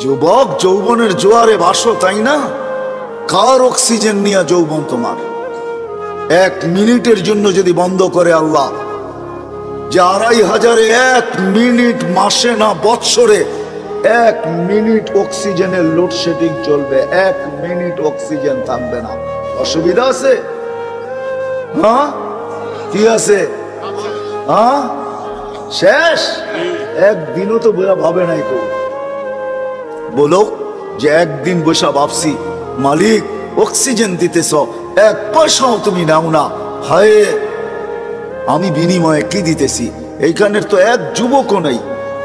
যুবক, যৌবনের জোয়ারে ভাসো, তাই না? কার অক্সিজেন নিয়ে যৌবন তোমার? 1 মিনিটের জন্য যদি বন্ধ করে আল্লাহ, যে 2500 1 মিনিট, মাসে না বৎসরে 1 মিনিট অক্সিজেনের লোডশেডিং চলবে, 1 মিনিট অক্সিজেন থাকবে না, অসুবিধা আছে? হ্যাঁ, কি আছে? হ্যাঁ, শেষ। একদিনও তো ভাবে নাই তো। বলো যে একদিন বসা ভাবছি, মালিক অক্সিজেন দিতেছ, 1 পয়সাও তুমি নাও না, হায় আমি বিনিময়ে কি দিতেছি? এইখানের তো 1 যুবকও নাই।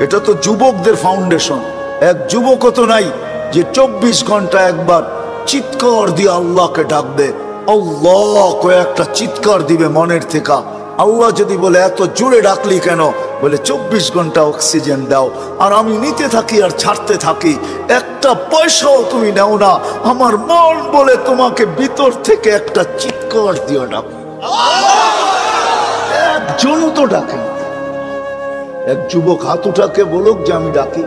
এটা তো যুবকদের ফাউন্ডেশন। 1 যুবকও তো নাই যে 24 ঘন্টা একবার চিৎকার দিয়ে আল্লাহকে ডাকবে। আল্লাহ কয়েকটা চিৎকার দিবে মনের থেকে। আল্লাহ যদি বলে এত জোরে ডাকলি কেন? বলে 24 ঘন্টা অক্সিজেন দাও, আর আমি নিতে থাকি আর ছাড়তে থাকি, 1 পয়সাও তুমি নাও না। আমার মন বলে তোমাকে ভিতর থেকে একটা চিৎকার দিয়ে ডাক। একজনও তো ডাকে। 1 যুবক হাত উঠাকে বলুক যে আমি ডাকি।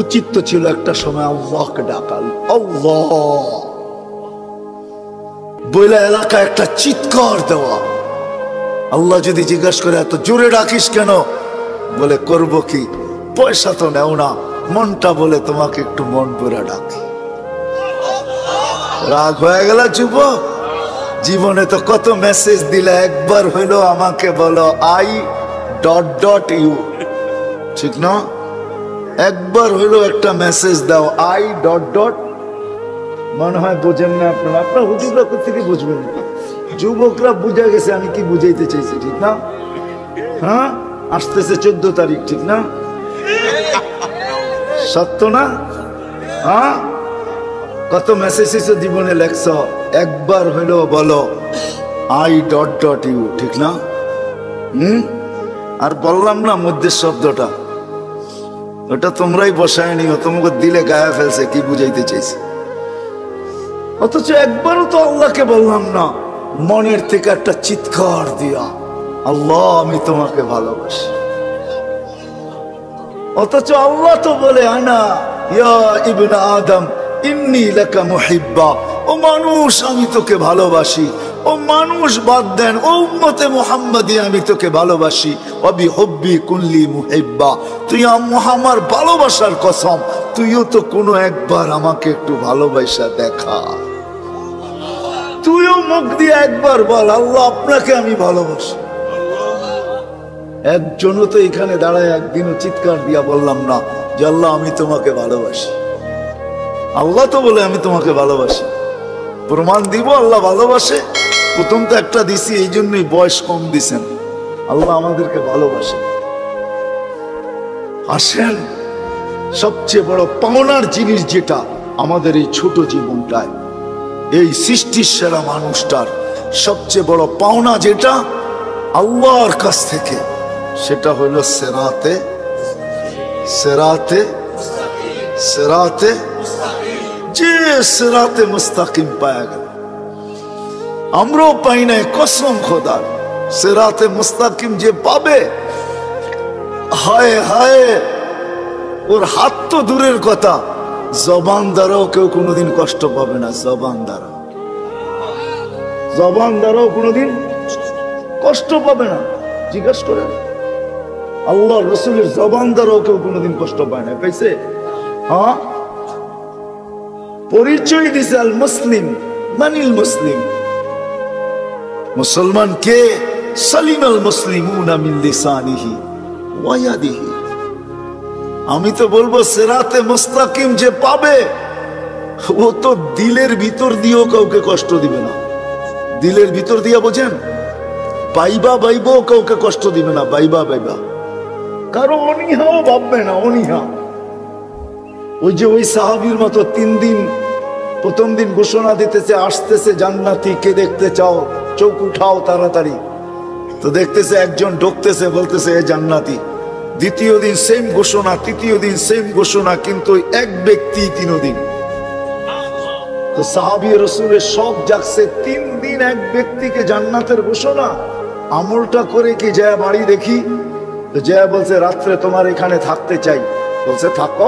উচিত তো ছিল একটা সময় আল্লাহকে ডাকাল, আল্লাহ বলে এলাকা একটা চিৎকার দেওয়া। আল্লাহ যদি জিজ্ঞাসা করে এত জোরে ডাকিস কেন? বলে করব কি, পয়সা তো নেও না, মনটা বলে তোমাকে একটু মন ভরে ডাকি। রাগ হয়ে গেল যুবক? জীবনে তো কত মেসেজ দিলে, একবার হইলো আমাকে বলো I.U, ঠিক না? একবার হইলো একটা মেসেজ দাও I. মনে হয় বোঝেন না আপনারা, আপনার হুজুররা কোথেকে বুঝবেন? যুবকরা বুঝা গেছে আমি কি বুঝাইতে চাইছি, ঠিক না? হ্যাঁ, আসতেছে 14 তারিখ, ঠিক না? সত্য না? হ্যাঁ, কত মেসেজ জীবনে লেখছ, একবার হইলো বলো I.U, ঠিক না? আর বললাম না মধ্যে শব্দটা, ওটা তোমরাই বসায় নিও, তোমাকে দিলে গায়ে ফেলছে কি বুঝাইতে চাইছে। অথচ একবারও তো আল্লাহকে বললাম না মনের থেকে একটা চিৎকার দিয়া, আল্লাহ আমি তোমাকে ভালোবাসি। অথচ আল্লাহ তো বলে আনা ইয়া ইবনে আদম ইন্নী লাকা মুহিব্বা, ও মানুষ আমি তোকে ভালোবাসি। ও মানুষ বাদ দেন, ও উম্মতে মুহাম্মাদি আমি তোকে ভালোবাসি। ওয়াবি হুব্বি কুল্লি মুহিব্বা, তুই আমার ভালোবাসার কসম, তুইও তো কোনো একবার আমাকে একটু ভালোবাসা দেখা। তুইও মুখ দিয়ে একবার বল আল্লাহ আপনাকে আমি ভালোবাসি। একজনও তো এখানে দাঁড়ায় একদিনও চিৎকার দিয়া বললাম না যে আল্লাহ আমি তোমাকে ভালোবাসি। আল্লাহ তো বলে আমি তোমাকে ভালোবাসি। প্রমাণ দিব আল্লাহ ভালোবাসে? প্রথম তো একটা দিছি, এই জন্যই বয়স কম দিছেন। আল্লাহ আমাদেরকে ভালোবাসে। আসেন, সবচেয়ে বড় পাওনার জিনিস যেটা আমাদের এই ছোট জীবনটায়, এই সৃষ্টির সেরা মানুষটার সবচেয়ে বড় পাওনা যেটা আল্লাহর কাছ থেকে, সেটা হইল সেরাতে সেরাতে সেরাতে যে সেরাতে মুস্তাকিম পায়া গেল। আমরাও পাই নাই, কসম খোদার। সেরাতে মুস্তাকিম যে পাবে, হায় হায়, ওর হাত তো দূরের কথা, জবান দ্বারাও কেউ কোনোদিন কষ্ট পাবে না। জবান দ্বারাও কোনোদিন কষ্ট পাবে না। জিজ্ঞাসা করেন, আল্লাহ রসুলের জবান দ্বারাও কেউ কোনোদিন কষ্ট পায় না, পাইছে? হ্যাঁ, পরিচয় দিছে আল মুসলিম মানিল মুসলিম। মুসলমান কে? সালিম আল মুসলিমুনা মিন লিসানিহি ওয়া ইয়াদিহি। আমি তো বলবো সিরাতে মুস্তাকিম যে পাবে, ও তো দিলের ভিতর দিয়েও কাউকে কষ্ট দিবে না। দিলের ভিতর দিয়া বোঝেন, বাইবা বাইবাও কাউকে কষ্ট দিবে না। বাইবা কারো অনীহাও ভাববে না, অনীহা। ওই যে ওই সাহাবীর মতো 3 দিন, প্রথম দিন ঘোষণা দিতেছে আসতেছে জান্নাতি, কে দেখতে চাও চোখ উঠাও তাড়াতাড়ি। তো দেখতেছে একজন ঢুকতেছে, বলতেছে এ জান্নাতি। দ্বিতীয় দিন সেম ঘোষণা, তৃতীয় দিন সেম ঘোষণা, কিন্তু এক ব্যক্তি 3 দিন। তো সাহাবী রাসূলের সব জাগছে, 3 দিন এক ব্যক্তিকে জান্নাতের ঘোষণা। আমলটা করে কি যায় বাড়ি দেখি? তো যায় বলছে রাত্রে তোমার এখানে থাকতে চাই। বলছে থাকো।